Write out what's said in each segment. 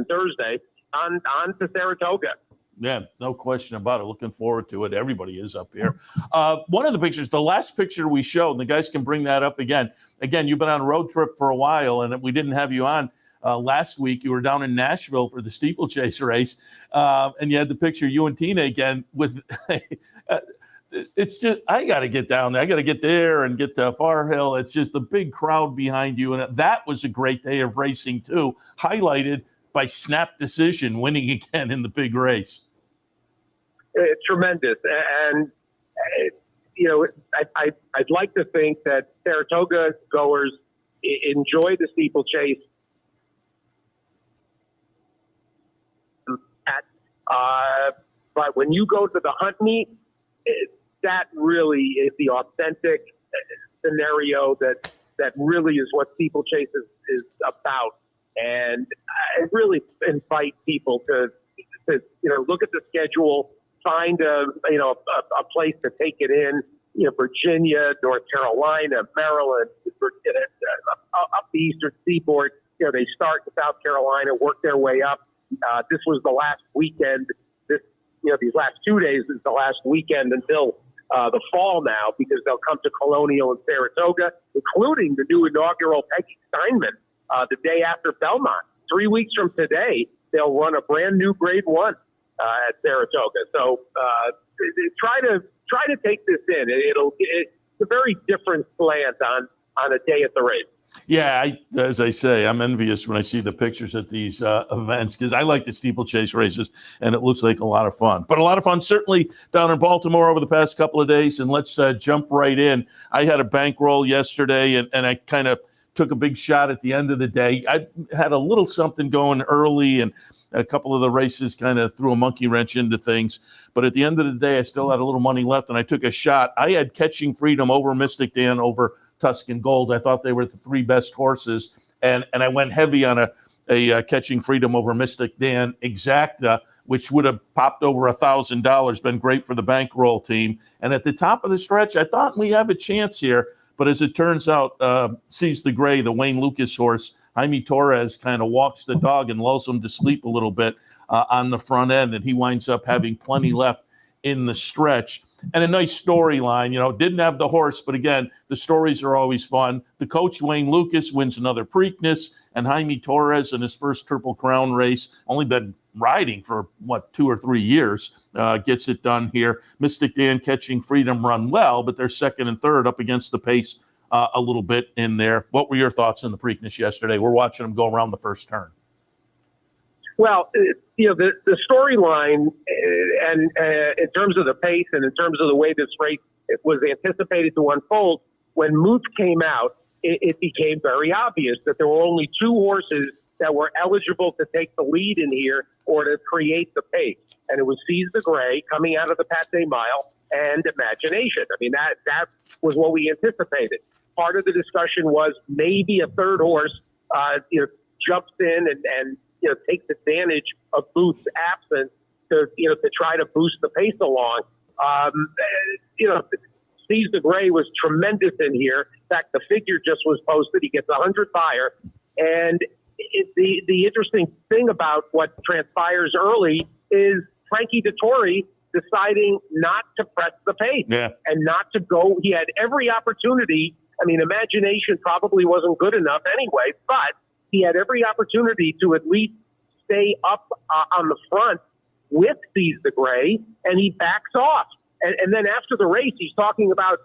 Thursday on to Saratoga. Yeah, no question about it. Looking forward to it. Everybody is up here. One of the pictures, the last picture we showed, and the guys can bring that up again. Again, you've been on a road trip for a while, and we didn't have you on last week. You were down in Nashville for the steeplechase race, and you had the picture, you and Tina again with it's just, I got to get down there. I got to get there and get to Far Hill. It's just a big crowd behind you. And that was a great day of racing, too, highlighted by snap decision, winning again in the big race. Tremendous. And, I'd like to think that Saratoga goers enjoy the steeplechase. But when you go to the hunt meet, that really is the authentic scenario that really is what steeplechase is about. And I really invite people to look at the schedule, find a place to take it in. Virginia, North Carolina, Maryland, up the Eastern Seaboard. They start in South Carolina, work their way up. This was the last weekend. These last 2 days is the last weekend until the fall now, because they'll come to Colonial and Saratoga, including the new inaugural Peggy Steinman the day after Belmont. 3 weeks from today, they'll run a brand new Grade 1 at Saratoga. So try to take this in. It's a very different slant on a day at the race. Yeah, as I say, I'm envious when I see the pictures at these events, because I like the steeplechase races, and it looks like a lot of fun. But a lot of fun certainly down in Baltimore over the past couple of days, and let's jump right in. I had a bankroll yesterday, and I kind of took a big shot at the end of the day. I had a little something going early, and a couple of the races kind of threw a monkey wrench into things. But at the end of the day, I still had a little money left, and I took a shot. I had Catching Freedom over Mystic Dan over Tuscan Gold. I thought they were the three best horses, and I went heavy on a Catching Freedom over Mystic Dan Exacta, which would have popped over $1,000, been great for the bankroll team. And at the top of the stretch, I thought we have a chance here, but as it turns out, Seize the Gray, the Wayne Lucas horse, Jaime Torres kind of walks the dog and lulls him to sleep a little bit on the front end, and he winds up having plenty left in the stretch. And a nice storyline, didn't have the horse, but again, the stories are always fun. The coach, Wayne Lucas, wins another Preakness, and Jaime Torres in his first Triple Crown race, only been riding for, 2 or 3 years, gets it done here. Mystic Dan, Catching Freedom run well, but they're second and third up against the pace a little bit in there. What were your thoughts in the Preakness yesterday? We're watching them go around the first turn. Well, the storyline and in terms of the pace and in terms of the way this race was anticipated to unfold, when Muth came out, it became very obvious that there were only two horses that were eligible to take the lead in here or to create the pace. And it was Seize the Gray coming out of the Pathé Mile and Imagination. I mean, that was what we anticipated. Part of the discussion was maybe a third horse jumps in and takes advantage of Booth's absence to try to boost the pace along. Seize the Gray was tremendous in here. In fact, the figure just was posted. He gets 100 buyer. And the interesting thing about what transpires early is Frankie Dettori deciding not to press the pace and not to go. He had every opportunity. I mean, Imagination probably wasn't good enough anyway, but he had every opportunity to at least stay up on the front with Seize the Gray, and he backs off. And then after the race, he's talking about,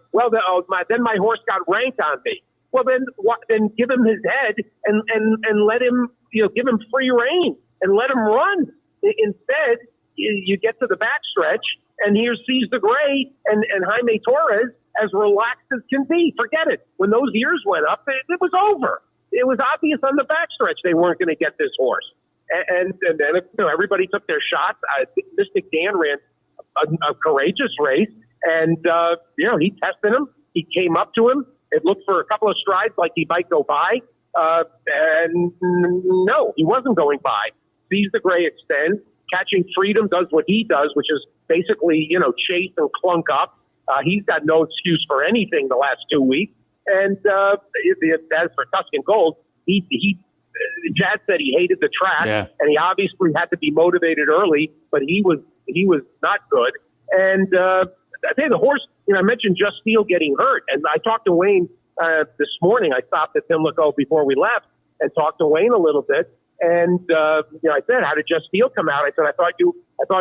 then my horse got ranked on me. Well, then give him his head and let him, give him free rein and let him run. Instead, you get to the backstretch, and here's Seize the Gray and Jaime Torres as relaxed as can be. Forget it. When those ears went up, it was over. It was obvious on the backstretch they weren't going to get this horse. And then everybody took their shots. Mystic Dan ran a courageous race, and he tested him. He came up to him. It looked for a couple of strides like he might go by, and no, he wasn't going by. Seize the Gray extends. Catching Freedom does what he does, which is basically chase and clunk up. He's got no excuse for anything the last 2 weeks. And as for Tuscan Gold, he Jad said he hated the track, Yeah. and he obviously had to be motivated early, but he was not good. And I tell you, the horse, I mentioned Just Steel getting hurt, and I talked to Wayne this morning. I stopped at Pimilco before we left and talked to Wayne a little bit. And I said, "How did Just Steel come out?" I said, "I thought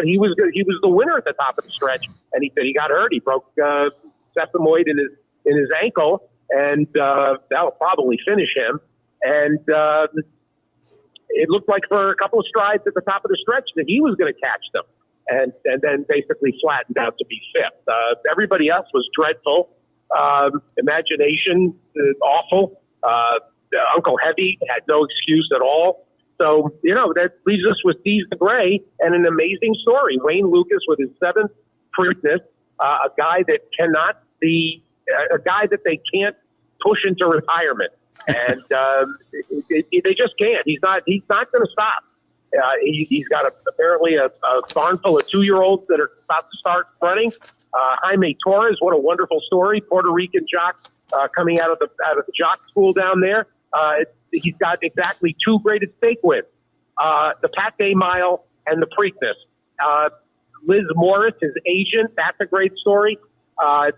he was good. He was the winner at the top of the stretch." And he said he got hurt. He broke sesamoid in his ankle, and that'll probably finish him. And it looked like for a couple of strides at the top of the stretch that he was going to catch them, and then basically flattened out to be fifth. Everybody else was dreadful. Imagination, awful. Uncle Heavy had no excuse at all. So, that leaves us with Steve Gray and an amazing story. Wayne Lucas with his seventh Preakness, a guy that cannot be, a guy that they can't push into retirement. And they just can't. He's not going to stop. He's got apparently a barn full of 2-year-olds that are about to start running. Jaime Torres, what a wonderful story. Puerto Rican jock coming out of the jock school down there. He's got exactly 2 graded stake wins, the Pat Day Mile and the Preakness. Liz Morris, his agent, that's a great story.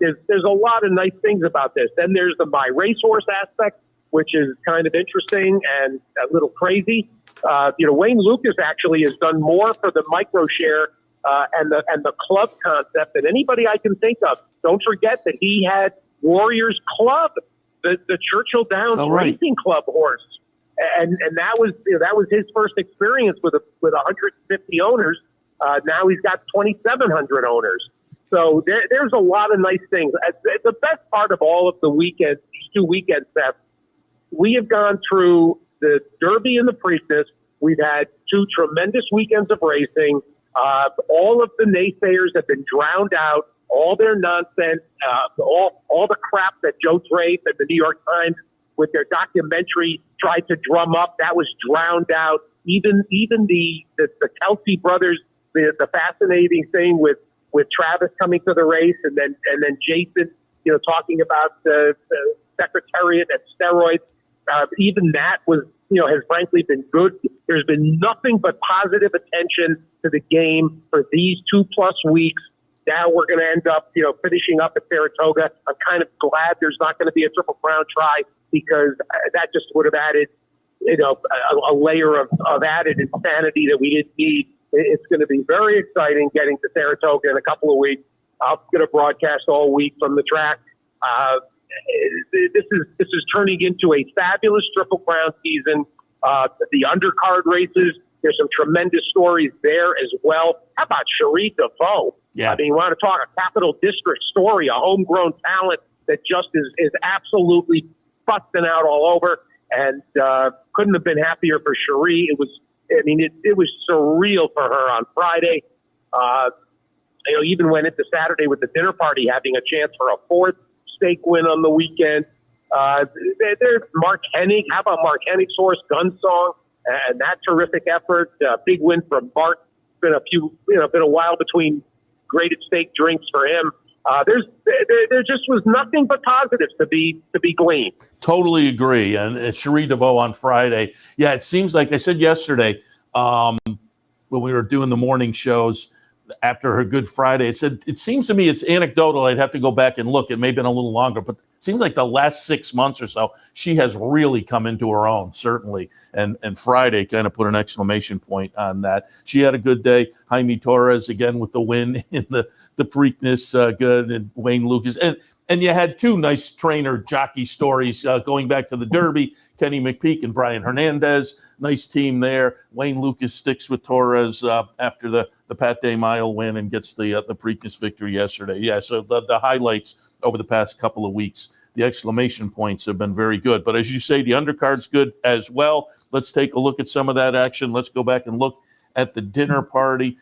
There's a lot of nice things about this. Then there's the My Racehorse aspect, which is kind of interesting and a little crazy. Wayne Lucas actually has done more for the micro share and the club concept than anybody I can think of. Don't forget that he had Warriors Club, the Churchill Downs Racing Club horse, and that was his first experience with 150 owners. Now he's got 2,700 owners. So there's a lot of nice things. The best part of all of the weekends, these 2 weekends, Seth, we have gone through the Derby and the Preakness. We've had 2 tremendous weekends of racing. All of the naysayers have been drowned out. All their nonsense, all the crap that Joe Drape and the New York Times with their documentary tried to drum up, that was drowned out. Even the Kelsey brothers, the fascinating thing with Travis coming to the race, and then Jason, talking about the Secretariat and steroids. Even that was, has frankly been good. There's been nothing but positive attention to the game for these 2+ weeks. Now we're going to end up, finishing up at Saratoga. I'm kind of glad there's not going to be a Triple Crown try, because that just would have added, a layer of added insanity that we didn't need. It's going to be very exciting getting to Saratoga in a couple of weeks. I'm going to broadcast all week from the track. This is turning into a fabulous Triple Crown season. The undercard races, there's some tremendous stories there as well. How about Cherie DeVoe? Yeah. I mean, you want to talk a Capital District story, a homegrown talent that just is absolutely busting out all over, and couldn't have been happier for Cherie. It was surreal for her on Friday. Even went into Saturday with the dinner party, having a chance for a 4th stake win on the weekend. There's Mark Hennig. How about Mark Hennig's horse, Gunsong, and that terrific effort? Big win from Mark. Been a while between graded stake drinks for him. There just was nothing but positives to be gleaned. Totally agree. And Cherie DeVoe on Friday. Yeah, it seems like I said yesterday when we were doing the morning shows after her Good Friday, I said, it seems to me it's anecdotal. I'd have to go back and look. It may have been a little longer, but it seems like the last 6 months or so, she has really come into her own, certainly. And Friday kind of put an exclamation point on that. She had a good day. Jaime Torres, again, with the win in the Preakness, good, and Wayne Lucas. And you had 2 nice trainer jockey stories going back to the Derby. Kenny McPeak and Brian Hernandez, nice team there. Wayne Lucas sticks with Torres after the Pat Day Mile win and gets the Preakness victory yesterday. Yeah, so the highlights over the past couple of weeks, the exclamation points have been very good. But as you say, the undercard's good as well. Let's take a look at some of that action. Let's go back and look at the dinner party.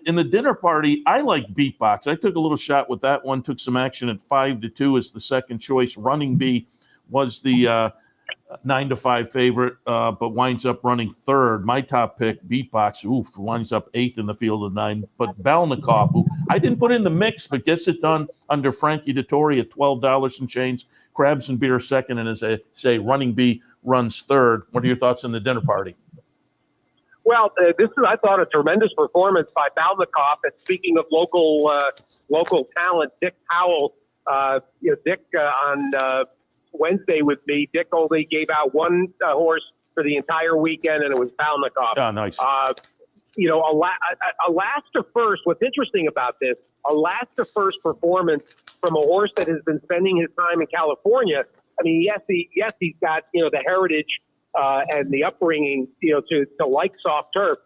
In the dinner party, I like Beatbox. I took a little shot with that one, took some action at 5-2 as the second choice. Running Bee was the 9-5 favorite, but winds up running third. My top pick, Beatbox, winds up 8th in the field of 9. But Balnikov, who I didn't put in the mix, but gets it done under Frankie Dettori at $12 and change, Crabs and Beer second, and as I say, Running Bee runs third. What are your thoughts on the dinner party? Well, this is, I thought, a tremendous performance by Balnikov. And speaking of local talent, Dick Powell, Dick on Wednesday with me, Dick only gave out one horse for the entire weekend, and it was Balnikov. Oh, nice. A last to first. What's interesting about this, a last to first performance from a horse that has been spending his time in California. I mean, yes, he's got, the heritage and the upbringing, to like soft turf,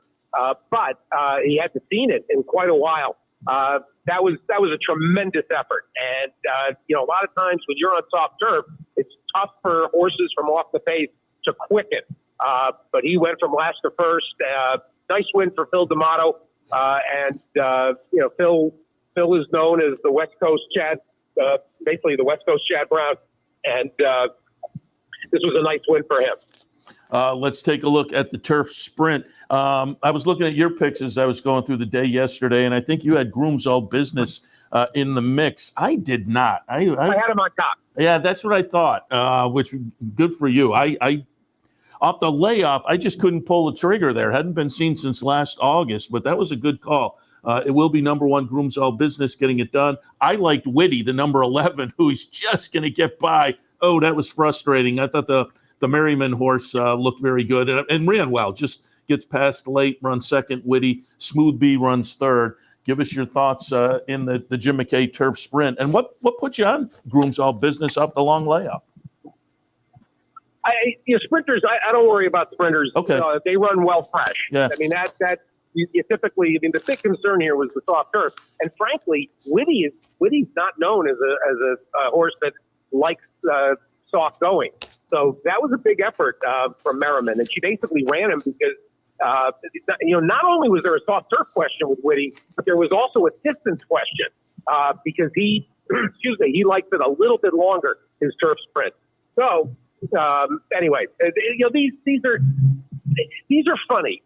but he hasn't seen it in quite a while. That was a tremendous effort, and a lot of times when you're on soft turf, it's tough for horses from off the pace to quicken. But he went from last to first. Nice win for Phil D'Amato, and Phil is known as the West Coast Chad, basically the West Coast Chad Brown, and this was a nice win for him. Let's take a look at the turf sprint. I was looking at your picks as I was going through the day yesterday, and I think you had Grooms All Business in the mix. I did not. I had him on top. Yeah, that's what I thought, which good for you. I off the layoff, I just couldn't pull the trigger there. Hadn't been seen since last August, but that was a good call. It will be number one, Grooms All Business, getting it done. I liked Witty, the number 11, who is just going to get by. Oh, that was frustrating. I thought the Merriman horse looked very good and ran well. Just gets past late, runs second. Witty, Smooth B runs third. Give us your thoughts in the Jim McKay Turf Sprint. And what put you on Grooms All Business off the long layoff? Sprinters, I don't worry about sprinters. Okay. They run well fresh. Yeah. I mean, you typically, the big concern here was the soft turf. And frankly, Witty's not known as a horse that likes soft going. So that was a big effort from Merriman. And she basically ran him because, not only was there a soft turf question with Witty, but there was also a distance question because he likes it a little bit longer, his turf sprint. So, anyway, these are funny.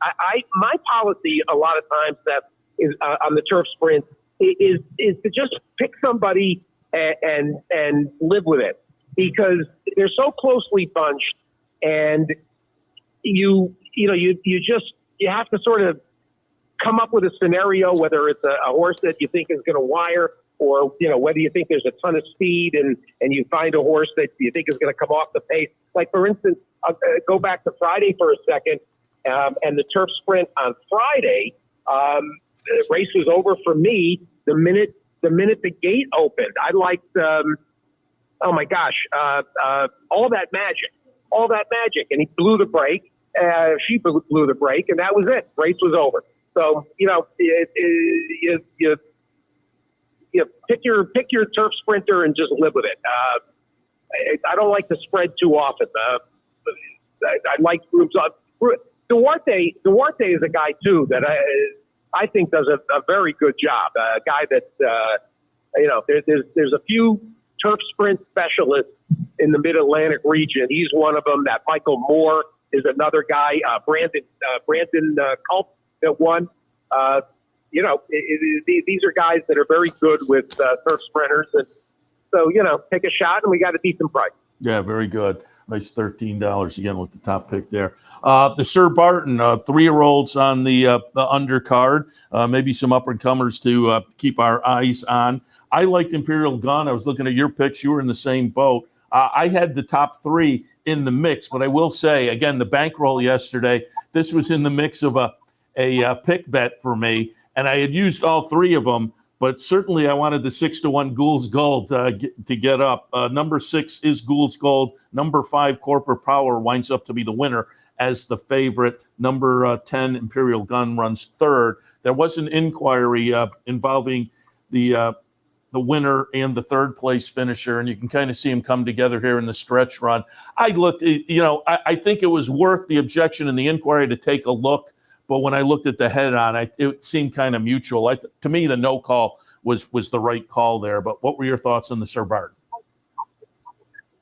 My policy a lot of times, Seth, is on the turf sprint is to just pick somebody and live with it because they're so closely bunched, and you have to sort of come up with a scenario, whether it's a horse that you think is going to wire, or whether you think there's a ton of speed and you find a horse that you think is going to come off the pace. Like, for instance, I'll go back to Friday for a second, and the turf sprint on Friday, the race was over for me the minute the gate opened. I liked, oh my gosh, All That Magic, and he blew the brake. She blew the brake, and that was it. Race was over. So you pick your turf sprinter and just live with it. I don't like to spread too often. I like groups. Duarte is a guy too that I think does a very good job. A guy that there's a few turf sprint specialists in the Mid-Atlantic region. He's one of them. That Michael Moore is another guy. Brandon Culp that won. These are guys that are very good with turf sprinters, and so take a shot, and we got a decent price. Yeah, very good. Nice $13 again with the top pick there. The Sir Barton 3-year-olds on the undercard. Maybe some up and comers to keep our eyes on. I liked Imperial Gun. I was looking at your picks. You were in the same boat. I had the top 3 in the mix, but I will say again, the bankroll yesterday. This was in the mix of a pick bet for me. And I had used all 3 of them, but certainly I wanted the 6-1 Gould's Gold to get up. Number 6 is Gould's Gold. Number 5, Corporate Power, winds up to be the winner as the favorite. Number 10, Imperial Gun, runs third. There was an inquiry involving the winner and the third place finisher, and you can kind of see them come together here in the stretch run. I looked, I think it was worth the objection and the inquiry to take a look. But when I looked at the head-on, it seemed kind of mutual. To me, the no call was the right call there. But what were your thoughts on the Sir Barton?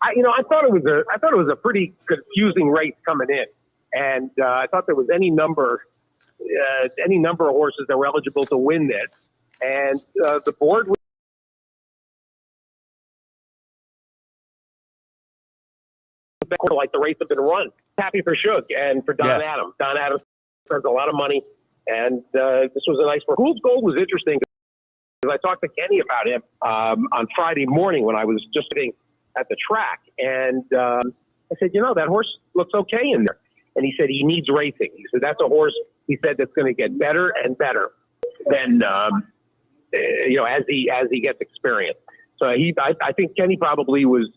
I thought it was a pretty confusing race coming in, and I thought there was any number of horses that were eligible to win this, and the board like the race had been run. Happy for Shug and for Don Yeah. Adams. Don Adams spends a lot of money, and this was a nice one. Fool's Gold was interesting because I talked to Kenny about him on Friday morning when I was just sitting at the track, and I said, that horse looks okay in there. And he said he needs racing. He said that's a horse, he said, that's going to get better and better than as he gets experience. So I think Kenny probably was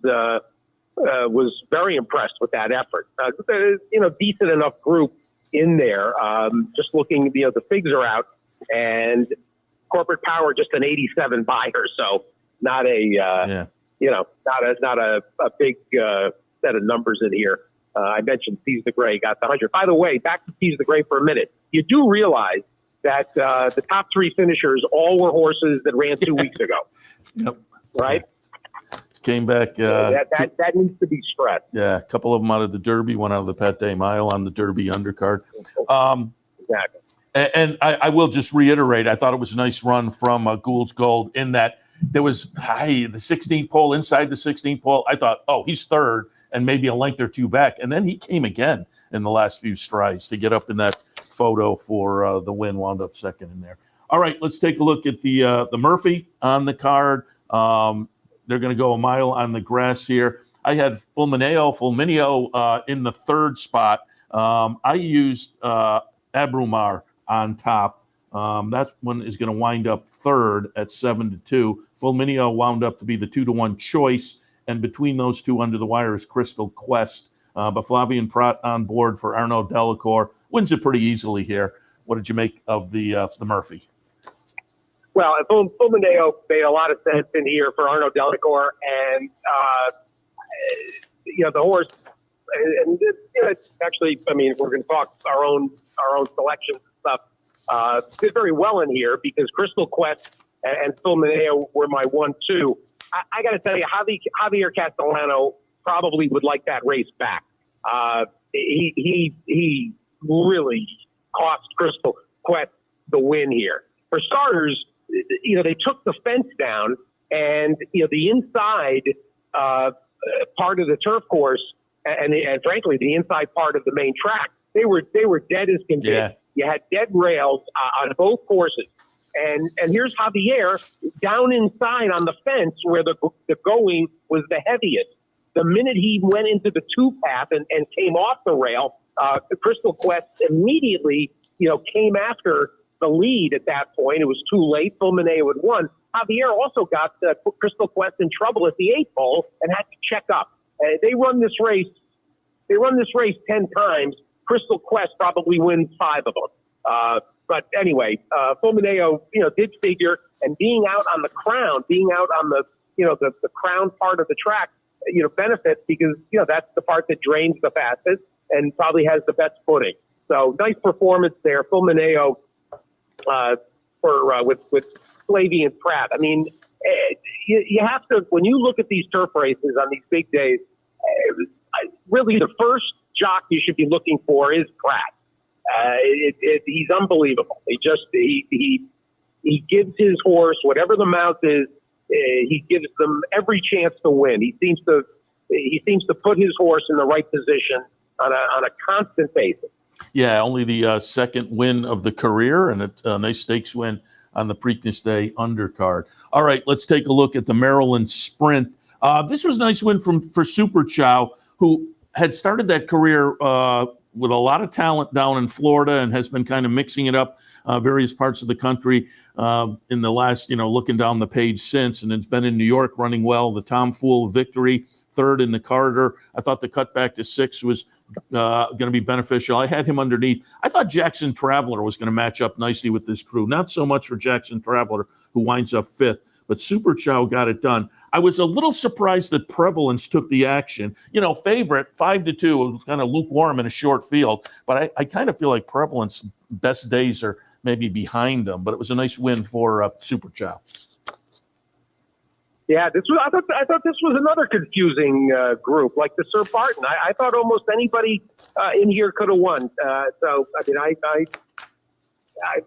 very impressed with that effort. Decent enough group in there. Just looking, the figs are out, and Corporate Power just an 87 buyer. So not a not a big set of numbers in here. I mentioned Seize the Gray got the 100. By the way, back to Seize the Gray for a minute. You do realize that the top three finishers all were horses that ran 2 weeks ago. Yep. Right? Came back. That needs to be stressed. Yeah, a couple of them out of the Derby, one out of the Pate Mile on the Derby undercard. Exactly. And I will just reiterate, I thought it was a nice run from Gould's Gold in that there was the 16th pole, inside the 16th pole. I thought, he's third and maybe a length or two back. And then he came again in the last few strides to get up in that photo for the win, wound up second in there. All right, let's take a look at the Murphy on the card. They're going to go a mile on the grass here. I had Fulmineo in the third spot. I used Abrumar on top. That one is going to wind up third at 7-2. Fulmineo wound up to be the 2-1 choice. And between those two under the wire is Crystal Quest. But Flavien Prat on board for Arnaud Delacour. Wins it pretty easily here. What did you make of the Murphy? Well, Fulmineo made a lot of sense in here for Arnaud Delacour, and the horse. And it's actually, we're going to talk our own selections and stuff. Did very well in here because Crystal Quest and Fulmineo were my 1-2. I got to tell you, Javier Castellano probably would like that race back. He really cost Crystal Quest the win here. For starters, they took the fence down, and the inside part of the turf course, and frankly the inside part of the main track, they were dead as can be. Yeah. You had dead rails on both courses. And here's Javier down inside on the fence where the going was the heaviest. The minute he went into the two path and came off the rail, Crystal Quest immediately, came after the lead at that point. It was too late. Fulmineo had won. Javier also got Crystal Quest in trouble at the 8th hole and had to check up. They run this race 10 times. Crystal Quest probably wins 5 of them. But anyway, Fulmineo, did figure, and being out on the crown, the crown part of the track, benefits because, that's the part that drains the fastest and probably has the best footing. So nice performance there. Fulmineo with Flavien Prat. You have to, when you look at these turf races on these big days, really the first jock you should be looking for is Prat. He's unbelievable. He gives his horse, whatever the mount is, he gives them every chance to win. He seems to put his horse in the right position on a constant basis. Yeah, only the second win of the career and a nice stakes win on the Preakness Day undercard. All right, let's take a look at the Maryland Sprint. This was a nice win for Super Chow, who had started that career with a lot of talent down in Florida and has been kind of mixing it up various parts of the country in the last, looking down the page since. And it's been in New York running well. The Tom Fool victory, third in the Carter. I thought the cutback to 6 was going to be beneficial. I had him underneath. I thought Jackson Traveler was going to match up nicely with this crew. Not so much for Jackson Traveler, who winds up 5th. But Super Chow got it done. I was a little surprised that Prevalence took the action. Favorite, 5-2. It was kind of lukewarm in a short field. But I kind of feel like Prevalence best days are maybe behind them. But it was a nice win for Super Chow. Yeah, I thought this was another confusing group, like the Sir Barton. I thought almost anybody in here could have won. I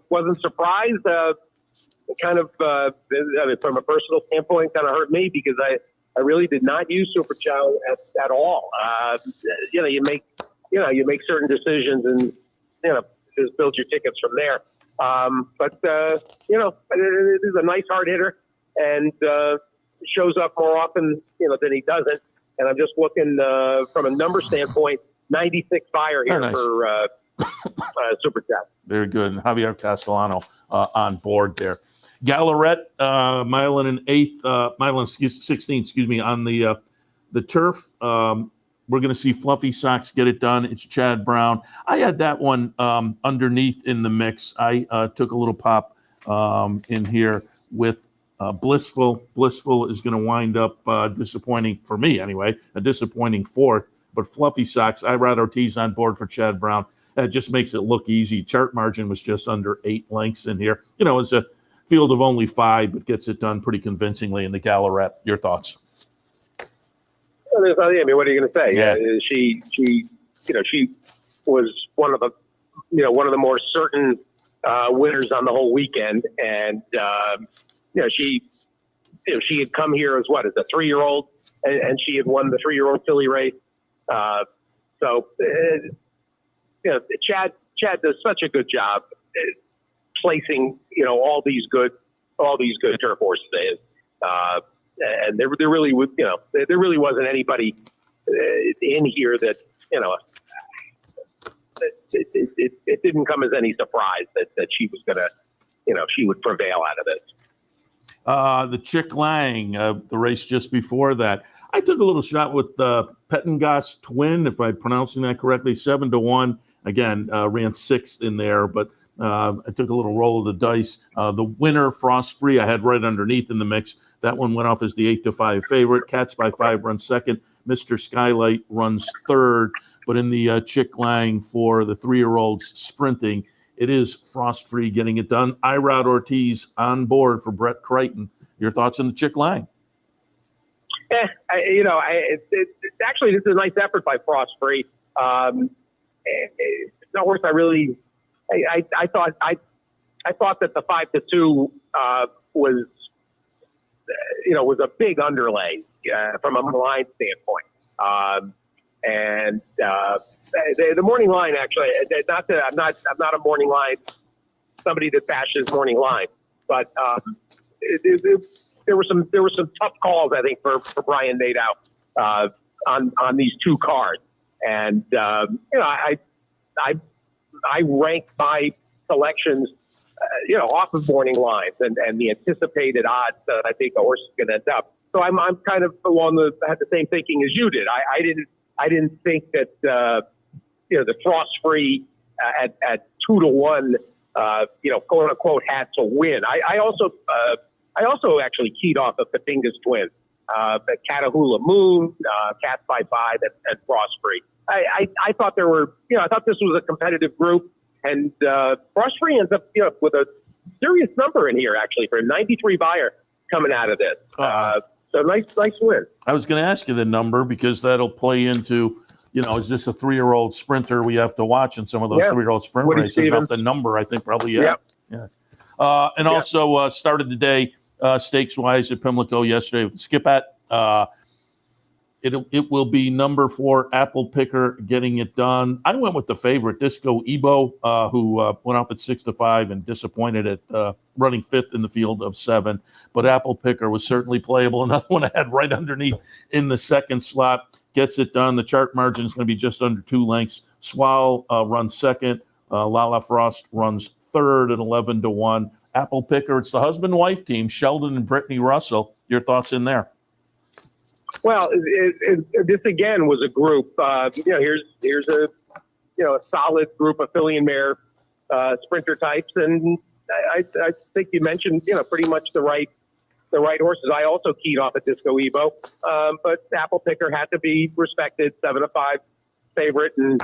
wasn't surprised. Kind of, from a personal standpoint, kind of hurt me because I really did not use Super Chow at all. You make certain decisions and, just build your tickets from there. But it is a nice hard hitter and shows up more often, than he doesn't. And I'm just looking from a number standpoint, 96 buyer here for Super Chow. Very good. And Javier Castellano on board there. Gallarette, mile and 16, on the turf. We're going to see Fluffy Socks get it done. It's Chad Brown. I had that one underneath in the mix. I took a little pop in here with Blissful. Blissful is going to wind up disappointing, for me anyway, a disappointing fourth. But Fluffy Socks, Irad Ortiz on board for Chad Brown. That just makes it look easy. Chart margin was just under 8 lengths in here. It's a field of only 5, but gets it done pretty convincingly in the Gallarette. Your thoughts? Well, what are you going to say? Yeah. She was one of the more certain winners on the whole weekend, and she had come here as a 3-year-old, and she had won the 3-year-old filly race. Chad does such a good job placing all these good turf horses. And there really wasn't anybody in here that it didn't come as any surprise that she was gonna she would prevail out of this. The Chick Lang, the race just before that, I took a little shot with Pettengas Twin, if I'm pronouncing that correctly, 7-1. Again, ran 6th in there, but I took a little roll of the dice. The winner, Frost Free, I had right underneath in the mix. That one went off as the 8-5 favorite. Cats by 5 runs second. Mr. Skylight runs third. But in the Chick Lang for the 3-year-olds sprinting, it is Frost Free getting it done. Irad Ortiz on board for Brett Crichton. Your thoughts on the Chick Lang? Actually, this is a nice effort by Frost Free. It's not worth. I thought that the 5-2 was a big underlay from a line standpoint. And the morning line, actually, not that I'm not a morning line, somebody that bashes morning line, but there were some tough calls, I think, for Brian Nadeau on these 2 cards. And I rank my selections, off of morning lines and the anticipated odds that I think a horse is going to end up. So I'm kind of had the same thinking as you did. I didn't think that the Frost Free at 2-1, quote unquote, had to win. I also actually keyed off of Pettengas Twin, the Catahoula Moon, Cats by 5, and Frost Free. I thought I thought this was a competitive group, and Frost Free ends up with a serious number in here, actually, for a 93 buyer coming out of this. So nice win. I was going to ask you the number because that'll play into, is this a 3-year-old sprinter we have to watch in some of those 3-year-old sprint races? Not the number, I think probably, yeah. And also started the day stakes-wise at Pimlico yesterday with Skip at. It will be number 4, Apple Picker, getting it done. I went with the favorite, Disco Ebo, who went off at 6-5 and disappointed at running 5th in the field of 7. But Apple Picker was certainly playable. Another one I had right underneath in the second slot. Gets it done. The chart margin is going to be just under 2 lengths. Swal runs second. Lala Frost runs third at 11-1. Apple Picker, it's the husband-wife team, Sheldon and Brittany Russell. Your thoughts in there? Well, this again was a group. Here's a solid group of filly and mare sprinter types, and I think you mentioned pretty much the right horses. I also keyed off at Disco Evo, but Apple Picker had to be respected, 7-5 favorite, and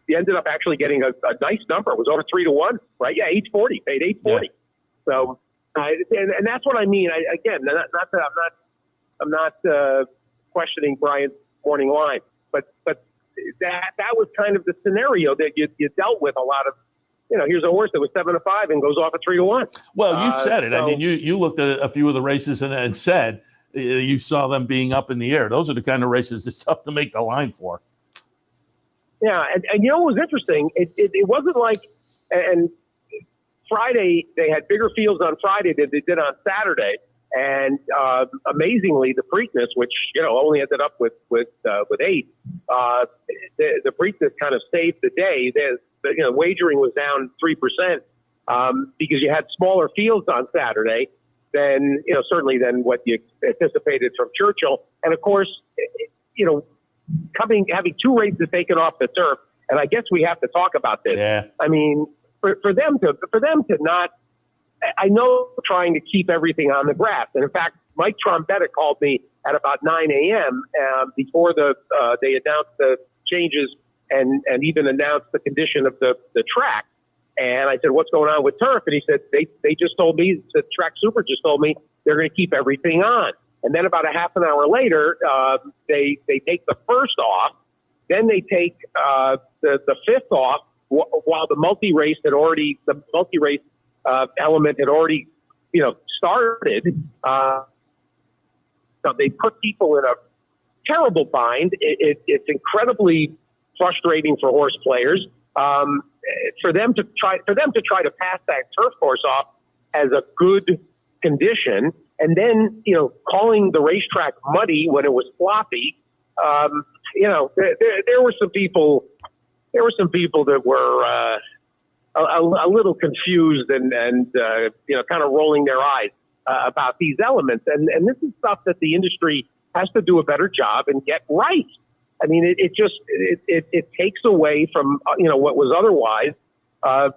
he ended up actually getting a nice number. It was over 3-1, right? Yeah, 840, paid 840. Yeah. So, and that's what I mean. I'm not questioning Brian's morning line, but that was kind of the scenario that you dealt with a lot of. Here's a horse that was 7-5 and goes off at 3-1. Well, you said it. I mean, you looked at a few of the races and said you saw them being up in the air. Those are the kind of races it's tough to make the line for. Yeah, and you know what was interesting? It wasn't like, and Friday, they had bigger fields on Friday than they did on Saturday. And amazingly, the Preakness, which, only ended up with 8, the Preakness kind of saved the day. The wagering was down 3% because you had smaller fields on Saturday than, certainly than what you anticipated from Churchill. And of course, having 2 races taken off the turf, and I guess we have to talk about this. Yeah. I mean, for them to not, I know trying to keep everything on the grass. And in fact, Mike Trombetta called me at about 9 a.m. Before they announced the changes and even announced the condition of the track. And I said, what's going on with turf? And he said, they just told me, the Track Super just told me they're going to keep everything on. And then about a half an hour later, they take the first off. Then they take the fifth off while the multi-race element had already, started. So they put people in a terrible bind. It's incredibly frustrating for horse players. For them to try to pass that turf course off as a good condition, and then calling the racetrack muddy when it was sloppy. There were some people. There were some people that were a little confused and kind of rolling their eyes about these elements. And this is stuff that the industry has to do a better job and get right. I mean, it takes away from what was otherwise a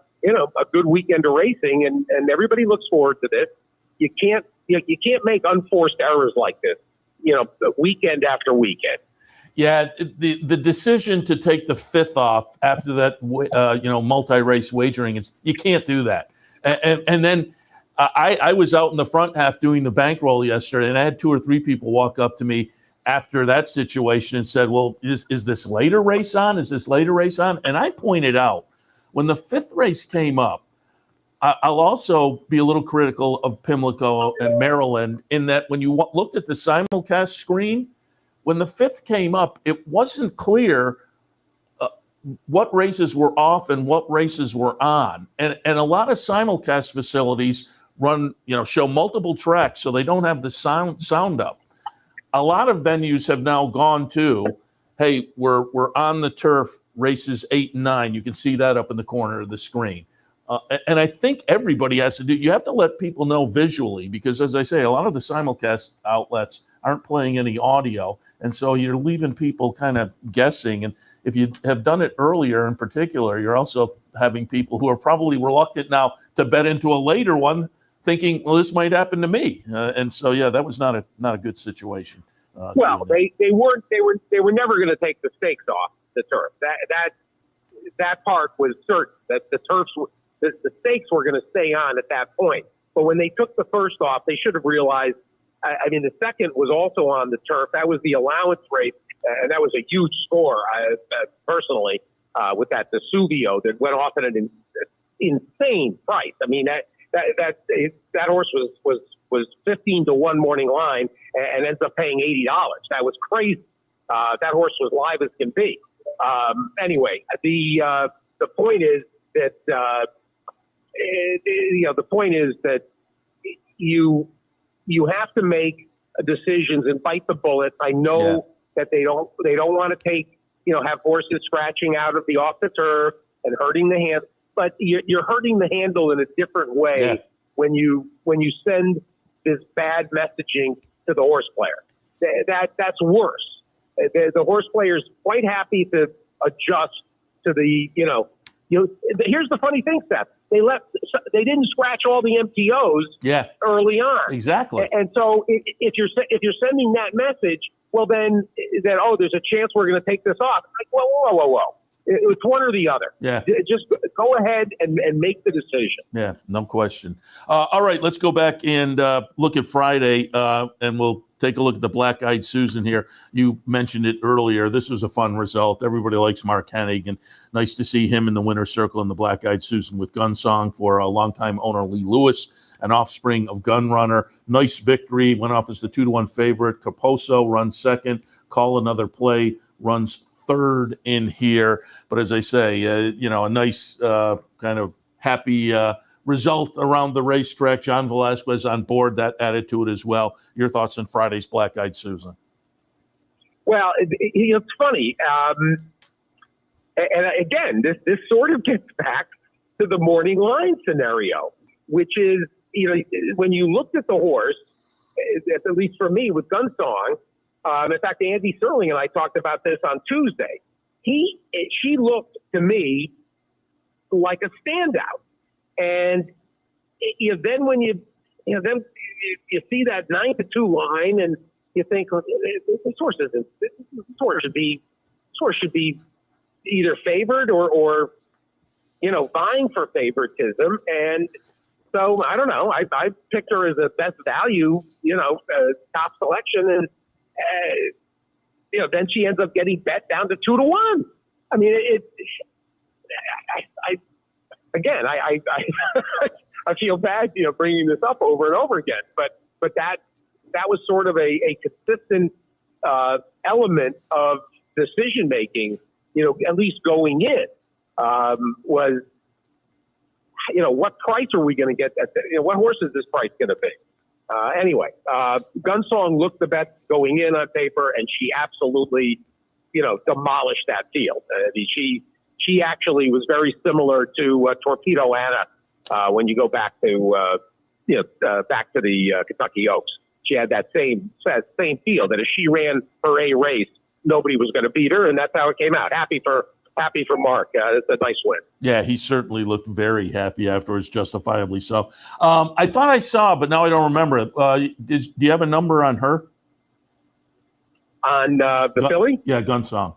good weekend of racing, and everybody looks forward to this. You can't make unforced errors like this, weekend after weekend. Yeah, the decision to take the fifth off after that, multi-race wagering, you can't do that. And then I was out in the front half doing the bankroll yesterday, and I had 2 or 3 people walk up to me after that situation and said, well, is this later race on? Is this later race on? And I pointed out, when the 5th race came up, I'll also be a little critical of Pimilco and Maryland in that when you looked at the simulcast screen, when the 5th came up, it wasn't clear what races were off and what races were on. And a lot of simulcast facilities show multiple tracks, so they don't have the sound up. A lot of venues have now gone to, hey, we're on the turf, races 8 and 9. You can see that up in the corner of the screen. And I think everybody has to you have to let people know visually, because as I say, a lot of the simulcast outlets aren't playing any audio. And so you're leaving people kind of guessing. And if you have done it earlier in particular, you're also having people who are probably reluctant now to bet into a later one, thinking, well, this might happen to me. And so, yeah, that was not a good situation. Well, they were never going to take the stakes off the turf. That part was certain that the stakes were going to stay on at that point. But when they took the first off, they should have realized. I mean, the second was also on the turf. That was the allowance race, and that was a huge score, personally, with that Vesuvio that went off at an insane price. I mean, that horse was 15 to 1 morning line and ends up paying $80. That was crazy. That horse was live as can be. Anyway, the point is that you have to make decisions and bite the bullet. I know that they don't want to take, have horses scratching out of off the turf and hurting the hand, but you're hurting the handle in a different way when you send this bad messaging to the horse player. That's worse. The horse player's quite happy to adjust to the, here's the funny thing, Seth. They didn't scratch all the MTOs early on. Exactly. And so if you're sending that message, well then there's a chance we're going to take this off. Like, whoa. It's one or the other. Yeah. Just go ahead and make the decision. Yeah, no question. All right, let's go back and look at Friday, and we'll take a look at the Black Eyed Susan here. You mentioned it earlier. This was a fun result. Everybody likes Mark Hennig, and nice to see him in the winner's circle in the Black Eyed Susan with Gun Song for a longtime owner Lee Lewis an offspring of Gunrunner. Nice victory, went off as the 2-1 favorite. Caposo runs second. Call Another Play runs third in here. But as I say, a nice kind of happy result around the racetrack. John Velasquez on board, that added to it as well. Your thoughts on Friday's Black-Eyed Susan? Well, it's funny. And again, this sort of gets back to the morning line scenario, which is, when you looked at the horse, at least for me with Gunsong, in fact, Andy Serling and I talked about this on Tuesday. She looked to me like a standout. And then when you see that 9-2 line, and you think, this horse should be either favored or vying for favoritism. And so I don't know. I picked her as a best value, top selection, and then she ends up getting bet down to 2-1. I mean, I feel bad, bringing this up over and over again, but that was sort of a consistent element of decision making, at least going in, was, what price are we going to get? What horse is this price going to be? Anyway, Gunsong looked the best going in on paper, and she absolutely, demolished that field. She actually was very similar to Torpedo Anna when you go back to the Kentucky Oaks. She had that same field, and as she ran her A race, nobody was going to beat her, and that's how it came out. Happy for Mark. It's a nice win. Yeah, he certainly looked very happy afterwards, justifiably so. I thought I saw, but now I don't remember it. Do you have a number on her? On the filly? Yeah, Gunsong.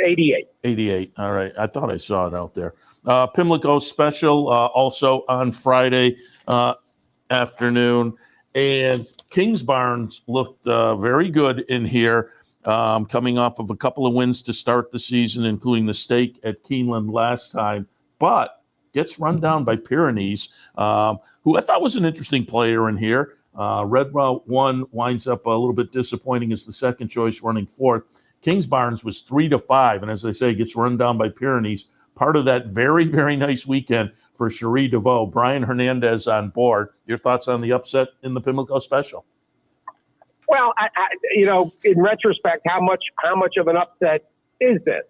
88. 88. All right. I thought I saw it out there. Pimlico Special also on Friday afternoon. And Kingsbarns looked very good in here, coming off of a couple of wins to start the season, including the stake at Keeneland last time, but gets run down by Pyrenees, who I thought was an interesting player in here. Red Route 1 winds up a little bit disappointing as the second choice, running fourth. Kingsbarns was 3-5, and as I say, gets run down by Pyrenees. Part of that very, very nice weekend for Cherie DeVaux. Brian Hernandez on board. Your thoughts on the upset in the Pimlico Special? Well, in retrospect, how much of an upset is this?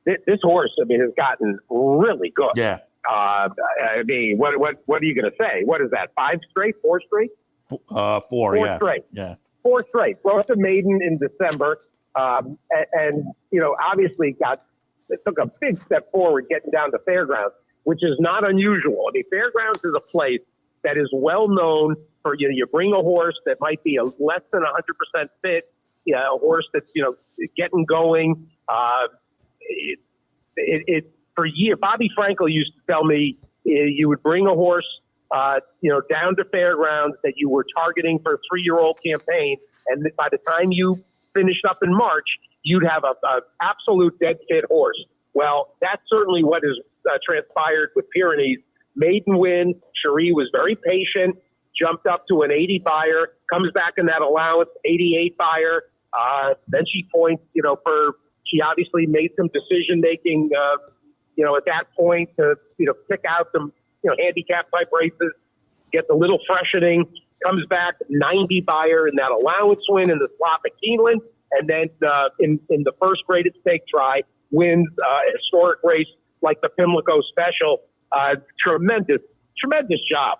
This horse, has gotten really good. Yeah. What are you going to say? What is that? 5 straight? 4 straight? 4. Four straight. Yeah. 4 straight. Well, it's a maiden in December, and obviously took a big step forward getting down to Fairgrounds, which is not unusual. Fairgrounds is a place that is well known for, you bring a horse that might be less than 100% fit, a horse that's, getting going. For years, Bobby Frankel used to tell me you would bring a horse, down to Fairgrounds that you were targeting for a 3-year-old campaign. And by the time you finished up in March, you'd have a absolute dead fit horse. Well, that's certainly what has transpired with Pyrenees. Maiden win. Cherie was very patient, jumped up to an 80 buyer, comes back in that allowance, 88 buyer. Then she points, she obviously made some decision making, at that point to, pick out some, handicap type races, get the little freshening, comes back 90 buyer in that allowance win in the slot at Keeneland. And then in the first graded stake try, wins a historic race like the Pimlico Special. Tremendous job.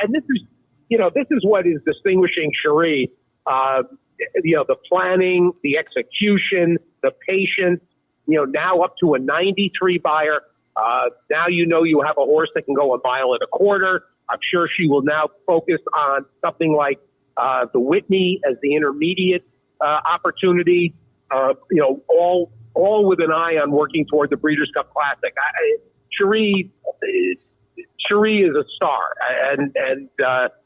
And this is what is distinguishing Cherie. The planning, the execution, the patience, now up to a 93 buyer. Now you have a horse that can go 1.25 miles. I'm sure she will now focus on something like the Whitney as the intermediate opportunity. All with an eye on working toward the Breeders' Cup Classic. Cherie is a star, and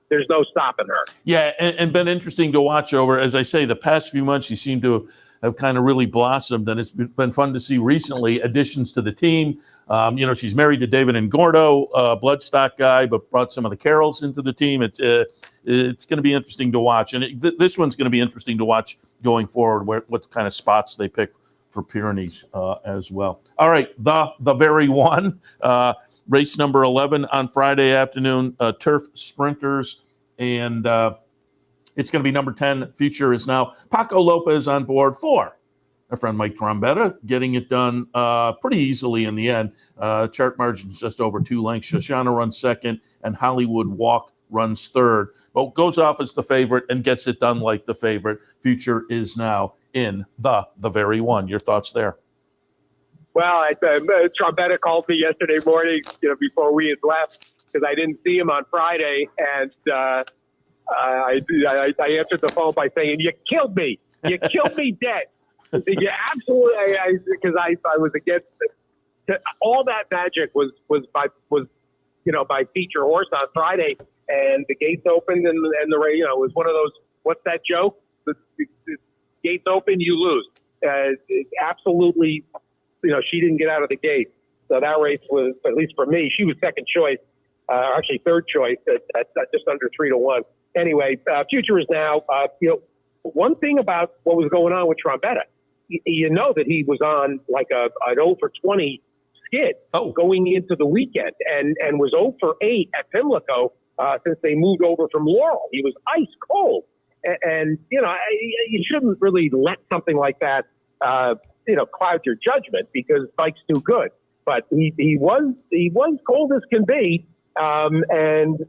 there's no stopping her. Yeah, and been interesting to watch over, as I say, the past few months. She seemed to have kind of really blossomed, and it's been fun to see recently additions to the team. She's married to David Ngordo, bloodstock guy, but brought some of the Carrolls into the team. It's going to be interesting to watch, and this one's going to be interesting to watch going forward, what kind of spots they pick for Pyrenees as well. All right, the very one, race number 11 on Friday afternoon, turf sprinters, and it's going to be number 10. Future is now Paco Lopez on board for our friend Mike Trombetta, getting it done pretty easily in the end. Chart margin just over 2 lengths. Shoshana runs second, and Hollywood Walk runs third. But goes off as the favorite and gets it done like the favorite. Future is now in the very one. Your thoughts there? Well, Trombetta called me yesterday morning, before we had left, because I didn't see him on Friday, and I answered the phone by saying, "You killed me. You killed me dead." Yeah, absolutely. Because I was against it. All that magic was by feature horse on Friday, and the gates opened, and the race, it was one of those. What's that joke? The gates open, you lose. Absolutely. She didn't get out of the gate, so that race was, at least for me, she was second choice, actually third choice at just under 3-1. Anyway, Future is now. One thing about what was going on with Trombetta, that he was on like an 0 for 20 skid going into the weekend, and was 0 for 8 at Pimilco since they moved over from Laurel. He was ice cold, and you shouldn't really let something like that cloud your judgment, because Bike's too good. But he was cold as can be, and